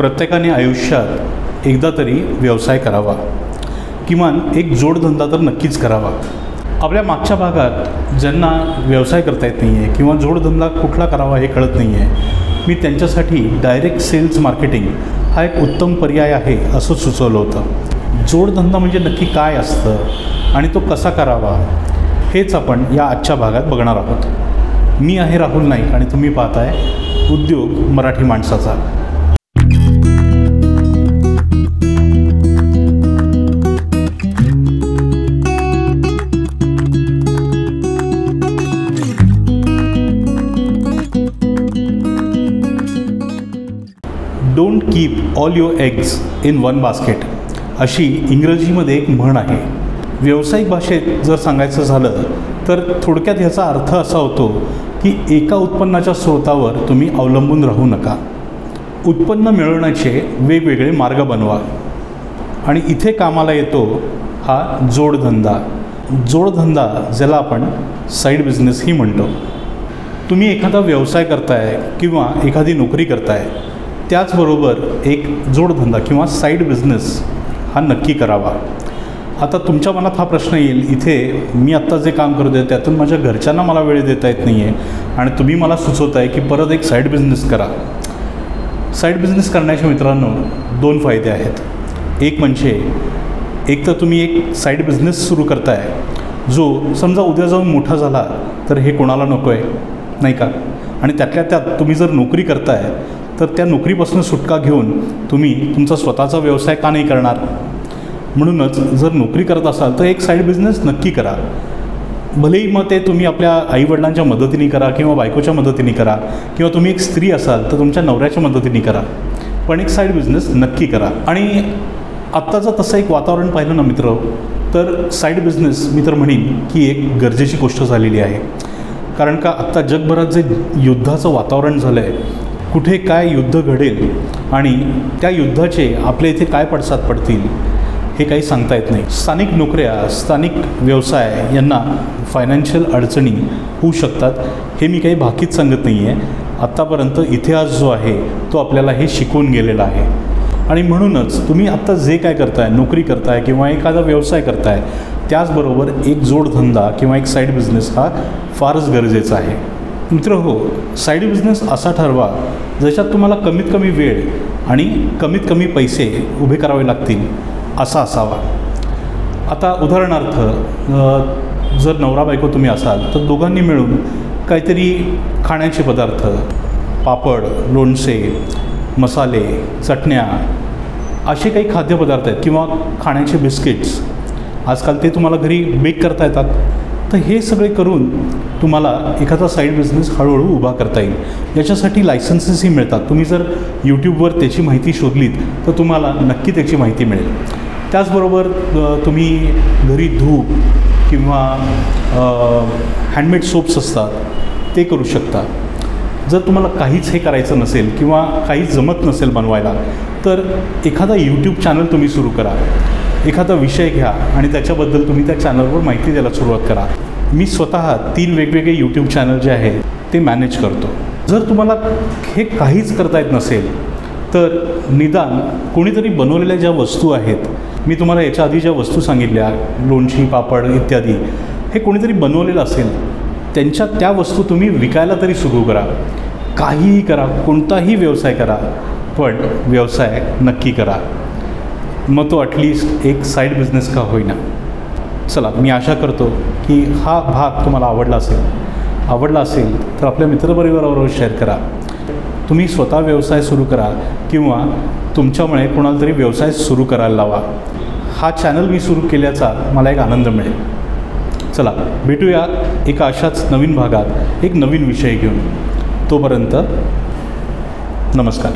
प्रत्येकाने आयुष्यात एकदा तरी व्यवसाय करावा, किमान एक जोडधंदा तर नक्कीच करावा। आपल्या मागच्या भागात ज्यांना व्यवसाय करता येत नाही आहे किंवा जोडधंदा कुठला करावा हे कळत नाही आहे, मी त्यांच्यासाठी डायरेक्ट सेल्स मार्केटिंग हा एक उत्तम पर्याय आहे असं सुचवलं होतं। जोडधंदा म्हणजे नक्की काय असतं आणि तो कसा करावा हेच आपण या आजच्या भागात बघणार आहोत। मी आहे राहुल नाईक आणि तुम्ही पाहताय उद्योग मराठी माणसाचा। Don't keep all your eggs in one basket अशी इंग्रजीमध्ये एक म्हण आहे। व्यावसायिक भाषेत जर सांगायचं झालं तर थोडक्यात ह्याचा अर्थ असा होतो की एका उत्पन्नाच्या स्रोतावर तुम्ही अवलंबून राहू नका। उत्पन्न मिळवण्याचे वेगवेगळे मार्ग बनवा आणि इथे कामाला येतो हा जोडधंदा। जोडधंदा ज्याला आपण साईड बिझनेसही म्हणतो। तुम्ही एखादा व्यवसाय करताय किंवा एखादी नोकरी करताय, त्याचबरोबर एक जोडधंदा किंवा साईड बिझनेस हा नक्की करावा। आता तुमच्या मनात हा प्रश्न येईल, इथे मी आत्ता जे काम करतो आहे त्यातून माझ्या घरच्यांना मला वेळ देता येत नाही आहे आणि तुम्ही मला सुचवताय की परत एक साईड बिझनेस करा। साईड बिझनेस करण्याचे मित्रांनो दोन फायदे आहेत। एक म्हणजे एक तर तुम्ही एक साईड बिझनेस सुरू करताय जो समजा उद्या जाऊन मोठा झाला तर हे कोणाला नको आहे, नाही का? आणि त्यातल्या त्यात तुम्ही जर नोकरी करताय तर त्या नोकरीपासून सुटका घेऊन तुम्ही तुमचा स्वतःचा व्यवसाय का नाही करणार? म्हणूनच जर नोकरी करत असाल तर एक साईड बिझनेस नक्की करा। भलेही मग ते तुम्ही आपल्या आईवडिलांच्या मदतीने करा किंवा बायकोच्या मदतीने करा किंवा तुम्ही एक स्त्री असाल तर तुमच्या नवऱ्याच्या मदतीने करा, पण एक साईड बिझनेस नक्की करा। आणि आत्ताचं तसं एक वातावरण पाहिलं ना मित्र, तर साईड बिझनेस मी तर म्हणेन की एक गरजेची गोष्ट झालेली आहे। कारण का आत्ता जगभरात जे युद्धाचं वातावरण झालं आहे, कुठे काय युद्ध घडेल आणि त्या युद्धाचे आपल्या इथे काय पडसाद पडतील हे काही सांगता येत नाही। स्थानिक नोकऱ्या, स्थानिक व्यवसाय यांना फायनान्शियल अडचणी होऊ शकतात, हे मी काही भाकीत सांगत नाही आहे। आत्तापर्यंत इतिहास जो आहे तो आपल्याला हे शिकवून गेलेला आहे। आणि म्हणूनच तुम्ही आत्ता जे काय करताय, नोकरी करताय किंवा एखादा व्यवसाय करताय, त्याचबरोबर एक जोडधंदा किंवा एक साईड बिझनेस हा फारच गरजेचा आहे। मित्र हो, साईड बिझनेस असा ठरवा ज्याच्यात तुम्हाला कमीत कमी वेळ आणि कमीत कमी पैसे उभे करावे लागतील असा असावा। आता उदाहरणार्थ जर नवरा बायको तुम्ही असाल तर दोघांनी मिळून काहीतरी खाण्याचे पदार्थ, पापड, लोणचे, मसाले, चटण्या असे काही खाद्यपदार्थ आहेत किंवा खाण्याचे बिस्किट्स, आजकाल ते तुम्हाला घरी बेक करता येतात, तर हे सगळे करून तुम्हाला एखादा साईड बिझनेस हळूहळू उभा करता येईल। याच्यासाठी लायसन्सेसही मिळतात। तुम्ही जर यूट्यूबवर त्याची माहिती शोधलीत तर तुम्हाला नक्की त्याची माहिती मिळेल। त्याचबरोबर तुम्ही घरी धूप किंवा हँडमेड सोप्स असतात ते करू शकता। जर तुम्हाला काहीच हे करायचं नसेल किंवा काहीच जमत नसेल बनवायला, तर एखादा यूट्यूब चॅनल तुम्ही सुरू करा। एखादा विषय घ्या आणि त्याच्याबद्दल तुम्ही त्या चॅनलवर माहिती द्यायला सुरुवात करा। मी स्वतः 3 वेगवेगळे यूट्यूब चॅनल जे आहेत ते मॅनेज करतो। जर तुम्हाला हे काहीच करता येत नसेल तर निदान कोणीतरी बनवलेल्या ज्या वस्तू आहेत, मी तुम्हाला याच्या आधी ज्या वस्तू सांगितल्या, लोणची, पापड इत्यादी, हे कोणीतरी बनवलेलं असेल त्यांच्या त्या वस्तू तुम्ही विकायला तरी सुरू करा। काहीही करा, कोणताही व्यवसाय करा, पण व्यवसाय नक्की करा। मग तो ॲटलिस्ट एक साईड बिझनेस का होईना। चला, मी आशा करतो की हा भाग तुम्हाला आवडला असेल तर आपल्या मित्रपरिवाराबरोबर शेअर करा। तुम्ही स्वतः व्यवसाय सुरू करा किंवा तुमच्यामुळे कोणाला तरी व्यवसाय सुरू करायला लावा। हा चॅनल मी सुरू केल्याचा मला एक आनंद मिळेल। चला, भेटूया एका अशाच नवीन भागात एक नवीन विषय घेऊन। तोपर्यंत नमस्कार।